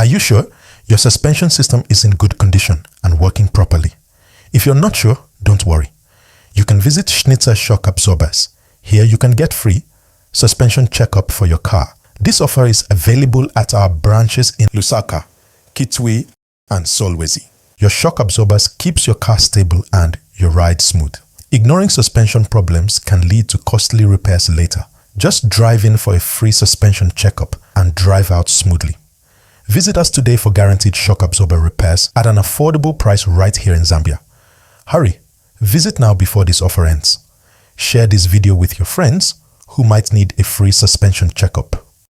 Are you sure your suspension system is in good condition and working properly? If you're not sure, don't worry. You can visit Schnitzer Shock Absorbers. Here you can get free suspension checkup for your car. This offer is available at our branches in Lusaka, Kitwe, and Solwezi. Your shock absorbers keeps your car stable and your ride smooth. Ignoring suspension problems can lead to costly repairs later. Just drive in for a free suspension checkup and drive out smoothly. Visit us today for guaranteed shock absorber repairs at an affordable price right here in Zambia. Hurry, visit now before this offer ends. Share this video with your friends who might need a free suspension checkup.